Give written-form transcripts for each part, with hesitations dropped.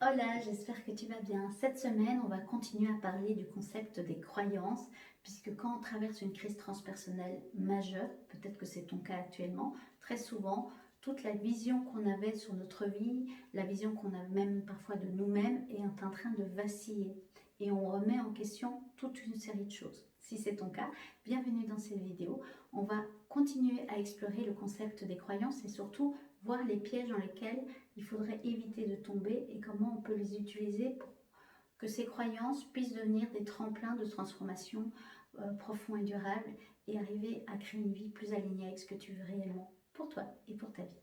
Hola, j'espère que tu vas bien. Cette semaine, on va continuer à parler du concept des croyances, puisque quand on traverse une crise transpersonnelle majeure, peut-être que c'est ton cas actuellement, très souvent, toute la vision qu'on avait sur notre vie, la vision qu'on a même parfois de nous-mêmes, est en train de vaciller. Et on remet en question toute une série de choses. Si c'est ton cas, bienvenue dans cette vidéo. On va continuer à explorer le concept des croyances et surtout voir les pièges dans lesquels il faudrait éviter de tomber et comment on peut les utiliser pour que ces croyances puissent devenir des tremplins de transformation profonds et durables et arriver à créer une vie plus alignée avec ce que tu veux réellement pour toi et pour ta vie.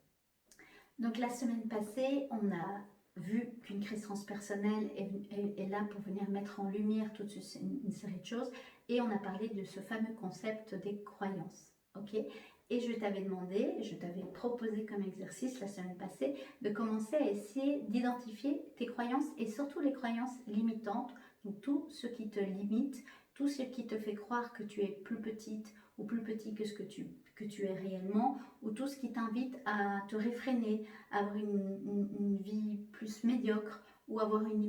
Donc la semaine passée, on a vu qu'une crise transpersonnelle est là pour venir mettre en lumière toute une série de choses et on a parlé de ce fameux concept des croyances. Ok, et je t'avais demandé, je t'avais proposé comme exercice la semaine passée de commencer à essayer d'identifier tes croyances et surtout les croyances limitantes, donc tout ce qui te limite, tout ce qui te fait croire que tu es plus petite ou plus petit que ce que tu es réellement, ou tout ce qui t'invite à te réfréner, à avoir une vie plus médiocre ou avoir une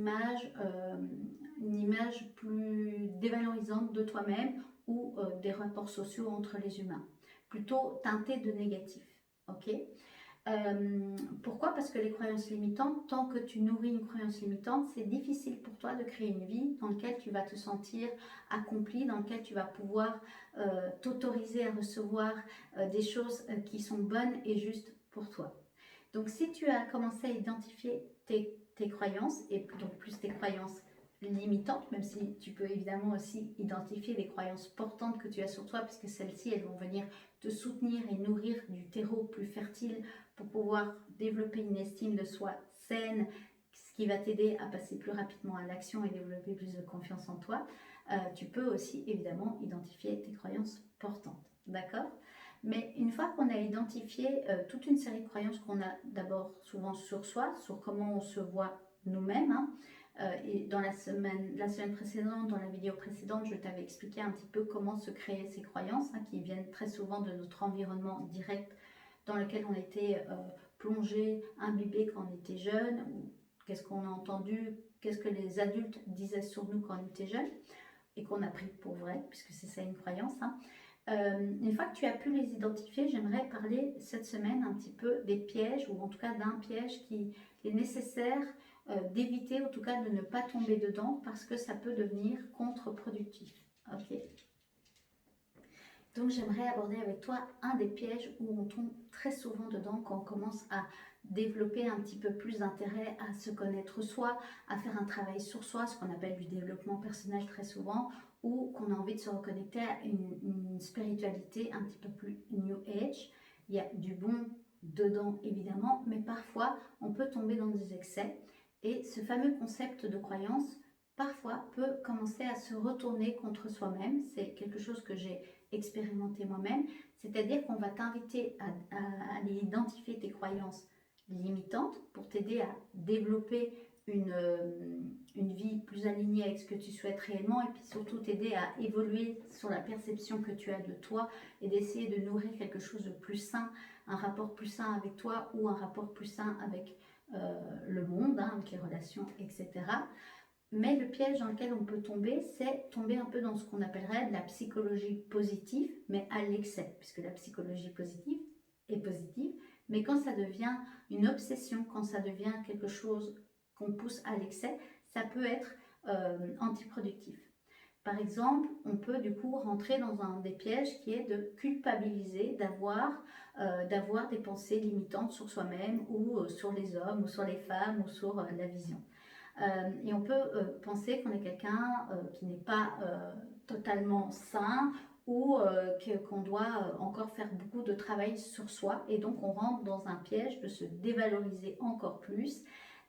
image plus dévalorisante de toi-même ou des rapports sociaux entre les humains, plutôt teintés de négatif. Ok, pourquoi? Parce que les croyances limitantes, tant que tu nourris une croyance limitante, c'est difficile pour toi de créer une vie dans laquelle tu vas te sentir accompli, dans laquelle tu vas pouvoir t'autoriser à recevoir des choses qui sont bonnes et justes pour toi. Donc si tu as commencé à identifier tes croyances, et donc plus tes croyances limitantes, même si tu peux évidemment aussi identifier les croyances portantes que tu as sur toi, puisque celles-ci, elles vont venir te soutenir et nourrir du terreau plus fertile pour pouvoir développer une estime de soi saine, ce qui va t'aider à passer plus rapidement à l'action et développer plus de confiance en toi. Tu peux aussi évidemment identifier tes croyances portantes, d'accord? Mais une fois qu'on a identifié toute une série de croyances qu'on a d'abord souvent sur soi, sur comment on se voit nous-mêmes, et dans la semaine précédente, dans la vidéo précédente, je t'avais expliqué un petit peu comment se créer ces croyances qui viennent très souvent de notre environnement direct dans lequel on était plongé, imbibé quand on était jeune, ou qu'est-ce qu'on a entendu, qu'est-ce que les adultes disaient sur nous quand on était jeune, et qu'on a pris pour vrai, puisque c'est ça une croyance. Une fois que tu as pu les identifier, j'aimerais parler cette semaine un petit peu des pièges, ou en tout cas d'un piège qui est nécessaire d'éviter, en tout cas de ne pas tomber dedans, parce que ça peut devenir contre-productif. Ok. Donc j'aimerais aborder avec toi un des pièges où on tombe très souvent dedans quand on commence à développer un petit peu plus d'intérêt à se connaître soi, à faire un travail sur soi, ce qu'on appelle du développement personnel très souvent, ou qu'on a envie de se reconnecter à une spiritualité un petit peu plus New Age. Il y a du bon dedans évidemment, mais parfois on peut tomber dans des excès et ce fameux concept de croyance parfois peut commencer à se retourner contre soi-même. C'est quelque chose que j'ai expérimenter moi-même, c'est-à-dire qu'on va t'inviter à aller identifier tes croyances limitantes pour t'aider à développer une vie plus alignée avec ce que tu souhaites réellement et puis surtout t'aider à évoluer sur la perception que tu as de toi et d'essayer de nourrir quelque chose de plus sain, un rapport plus sain avec toi ou un rapport plus sain avec le monde, avec les relations, etc. Mais le piège dans lequel on peut tomber, c'est tomber un peu dans ce qu'on appellerait de la psychologie positive, mais à l'excès, puisque la psychologie positive est positive, mais quand ça devient une obsession, quand ça devient quelque chose qu'on pousse à l'excès, ça peut être antiproductif. Par exemple, on peut du coup rentrer dans un des pièges qui est de culpabiliser, d'avoir des pensées limitantes sur soi-même ou sur les hommes ou sur les femmes ou sur la vision. Et on peut penser qu'on est quelqu'un qui n'est pas totalement sain ou qu'on doit encore faire beaucoup de travail sur soi. Et donc on rentre dans un piège de se dévaloriser encore plus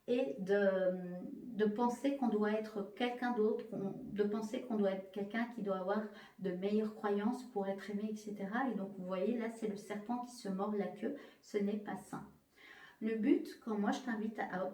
et de penser qu'on doit être quelqu'un d'autre, de penser qu'on doit être quelqu'un qui doit avoir de meilleures croyances pour être aimé, etc. Et donc vous voyez, là c'est le serpent qui se mord la queue, ce n'est pas sain. Le but, quand moi je t'invite à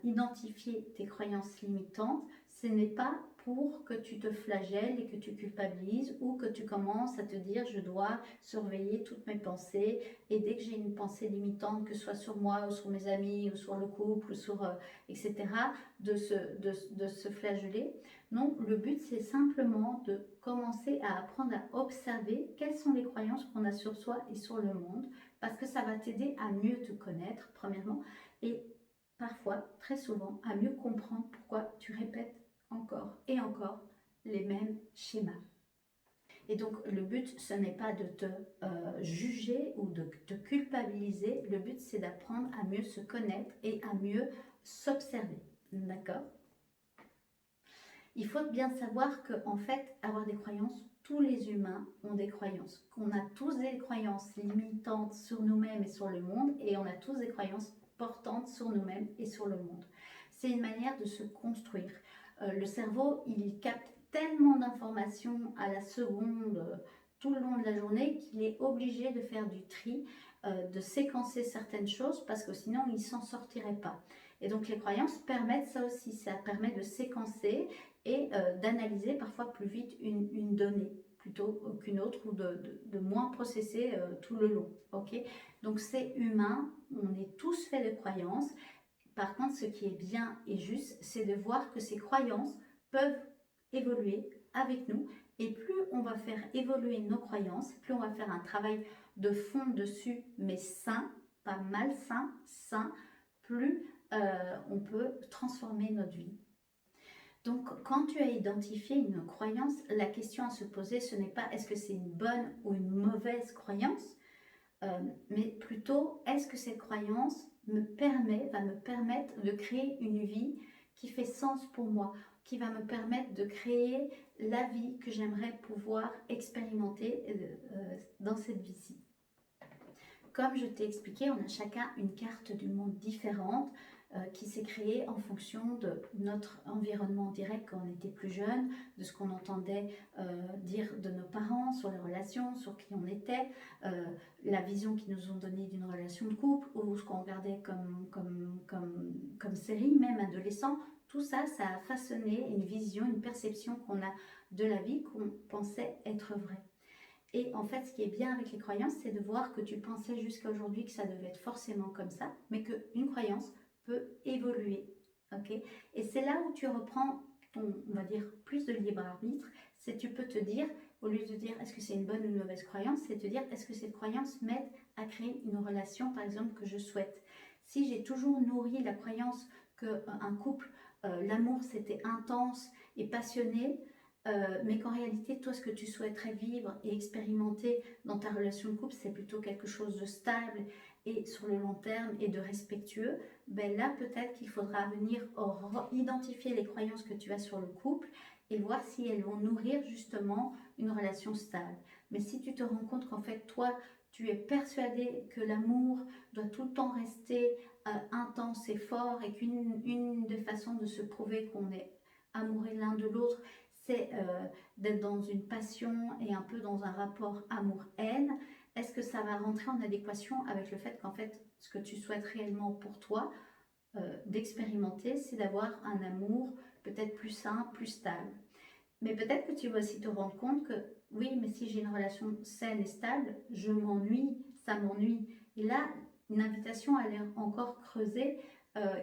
identifier tes croyances limitantes, ce n'est pas pour que tu te flagelles et que tu culpabilises ou que tu commences à te dire je dois surveiller toutes mes pensées et dès que j'ai une pensée limitante, que ce soit sur moi ou sur mes amis ou sur le couple ou sur etc., de se flageller. Non, le but c'est simplement de commencer à apprendre à observer quelles sont les croyances qu'on a sur soi et sur le monde parce que ça va t'aider à mieux te connaître premièrement et parfois, très souvent, à mieux comprendre pourquoi tu répètes encore et encore les mêmes schémas. Et donc le but, ce n'est pas de te juger ou de te culpabiliser, le but c'est d'apprendre à mieux se connaître et à mieux s'observer. D'accord? Il faut bien savoir que en fait, avoir des croyances, tous les humains ont des croyances. On a tous des croyances limitantes sur nous-mêmes et sur le monde et on a tous des croyances portantes sur nous-mêmes et sur le monde. C'est une manière de se construire. Le cerveau, il capte tellement d'informations à la seconde tout le long de la journée qu'il est obligé de faire du tri, de séquencer certaines choses parce que sinon il ne s'en sortirait pas. Et donc les croyances permettent ça aussi, ça permet de séquencer et d'analyser parfois plus vite une donnée plutôt qu'une autre ou de moins processer tout le long. Okay, donc c'est humain, on est tous faits de croyances. Par contre, ce qui est bien et juste, c'est de voir que ces croyances peuvent évoluer avec nous. Et plus on va faire évoluer nos croyances, plus on va faire un travail de fond dessus, mais sain, pas malsain, sain, plus on peut transformer notre vie. Donc, quand tu as identifié une croyance, la question à se poser, ce n'est pas est-ce que c'est une bonne ou une mauvaise croyance, mais plutôt est-ce que cette croyance va me permettre de créer une vie qui fait sens pour moi, qui va me permettre de créer la vie que j'aimerais pouvoir expérimenter dans cette vie-ci. Comme je t'ai expliqué, on a chacun une carte du monde différente qui s'est créée en fonction de notre environnement direct quand on était plus jeune, de ce qu'on entendait dire de nos parents sur les relations, sur qui on était, la vision qu'ils nous ont donnée d'une relation de couple ou ce qu'on regardait comme série, même adolescent. Tout ça, ça a façonné une vision, une perception qu'on a de la vie qu'on pensait être vraie. Et en fait, ce qui est bien avec les croyances, c'est de voir que tu pensais jusqu'à aujourd'hui que ça devait être forcément comme ça, mais qu'une croyance peut évoluer. Okay, et c'est là où tu reprends ton, on va dire, plus de libre arbitre. C'est tu peux te dire, au lieu de dire est-ce que c'est une bonne ou une mauvaise croyance, c'est te dire est-ce que cette croyance m'aide à créer une relation, par exemple, que je souhaite. Si j'ai toujours nourri la croyance qu'un couple, l'amour c'était intense et passionné, mais qu'en réalité, toi, ce que tu souhaiterais vivre et expérimenter dans ta relation de couple, c'est plutôt quelque chose de stable et sur le long terme et de respectueux, ben là, peut-être qu'il faudra venir identifier les croyances que tu as sur le couple et voir si elles vont nourrir justement une relation stable. Mais si tu te rends compte qu'en fait, toi, tu es persuadé que l'amour doit tout le temps rester intense et fort et qu'une des façons de se prouver qu'on est amoureux l'un de l'autre, c'est d'être dans une passion et un peu dans un rapport amour-haine. Est-ce que ça va rentrer en adéquation avec le fait qu'en fait, ce que tu souhaites réellement pour toi, d'expérimenter, c'est d'avoir un amour peut-être plus sain, plus stable. Mais peut-être que tu vas aussi te rendre compte que oui, mais si j'ai une relation saine et stable, je m'ennuie, ça m'ennuie. Et là, une invitation à aller encore creuser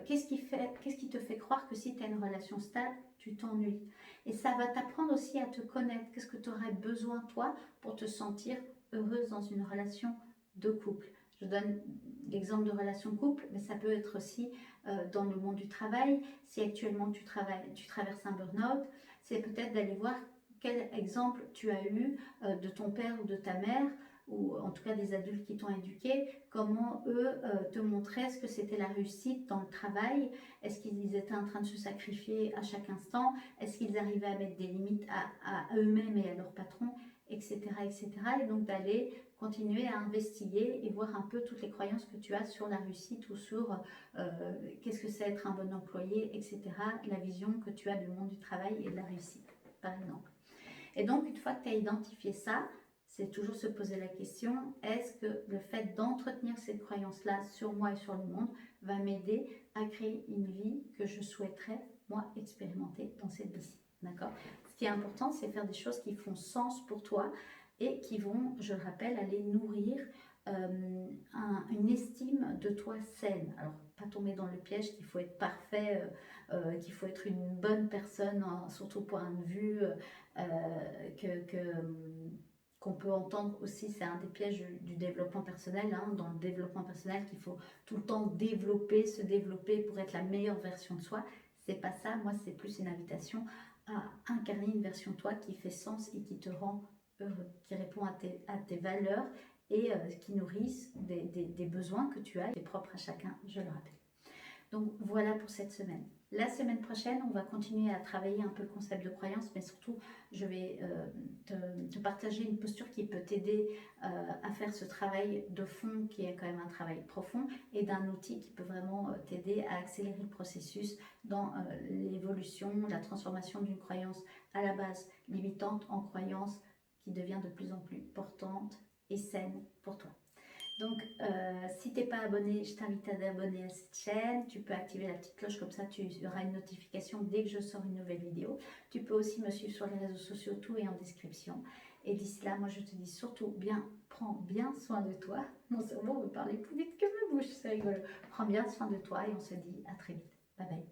qu'est-ce qui te fait croire que si tu as une relation stable, tu t'ennuies. Et ça va t'apprendre aussi à te connaître. Qu'est-ce que tu aurais besoin, toi, pour te sentir heureuse dans une relation de couple. Je donne l'exemple de relation de couple, mais ça peut être aussi dans le monde du travail. Si actuellement tu traverses un burn-out, c'est peut-être d'aller voir quel exemple tu as eu de ton père ou de ta mère, ou en tout cas des adultes qui t'ont éduqué, comment eux te montraient ce que c'était la réussite dans le travail. Est-ce qu'ils étaient en train de se sacrifier à chaque instant? Est-ce qu'ils arrivaient à mettre des limites à eux-mêmes et à leur patron, etc., etc. Et donc d'aller continuer à investiguer et voir un peu toutes les croyances que tu as sur la réussite ou sur qu'est-ce que c'est être un bon employé, etc. La vision que tu as du monde du travail et de la réussite, par exemple. Et donc, une fois que tu as identifié ça, c'est toujours se poser la question, est-ce que le fait d'entretenir cette croyance-là sur moi et sur le monde va m'aider à créer une vie que je souhaiterais, moi, expérimenter dans cette vie-ci, d'accord? Ce qui est important, c'est faire des choses qui font sens pour toi et qui vont, je le rappelle, aller nourrir une estime de toi saine. Alors, pas tomber dans le piège qu'il faut être parfait, qu'il faut être une bonne personne, hein, surtout point de vue qu'on peut entendre aussi, c'est un des pièges du développement personnel, hein, dans le développement personnel qu'il faut tout le temps développer, se développer pour être la meilleure version de soi. C'est pas ça, moi c'est plus une invitation à incarner une version de toi qui fait sens et qui te rend heureux, qui répond à tes valeurs et qui nourrissent des besoins que tu as, qui est propre à chacun, je le rappelle. Donc voilà pour cette semaine. La semaine prochaine, on va continuer à travailler un peu le concept de croyance, mais surtout, je vais te partager une posture qui peut t'aider à faire ce travail de fond, qui est quand même un travail profond, et d'un outil qui peut vraiment t'aider à accélérer le processus dans l'évolution, la transformation d'une croyance à la base limitante en croyance qui devient de plus en plus portante et saine pour toi. Donc, si tu n'es pas abonné, je t'invite à t'abonner à cette chaîne. Tu peux activer la petite cloche, comme ça tu auras une notification dès que je sors une nouvelle vidéo. Tu peux aussi me suivre sur les réseaux sociaux, tout est en description. Et d'ici là, moi je te dis surtout, prends bien soin de toi. Mon cerveau veut parler plus vite que ma bouche, c'est rigolo. Prends bien soin de toi et on se dit à très vite. Bye bye.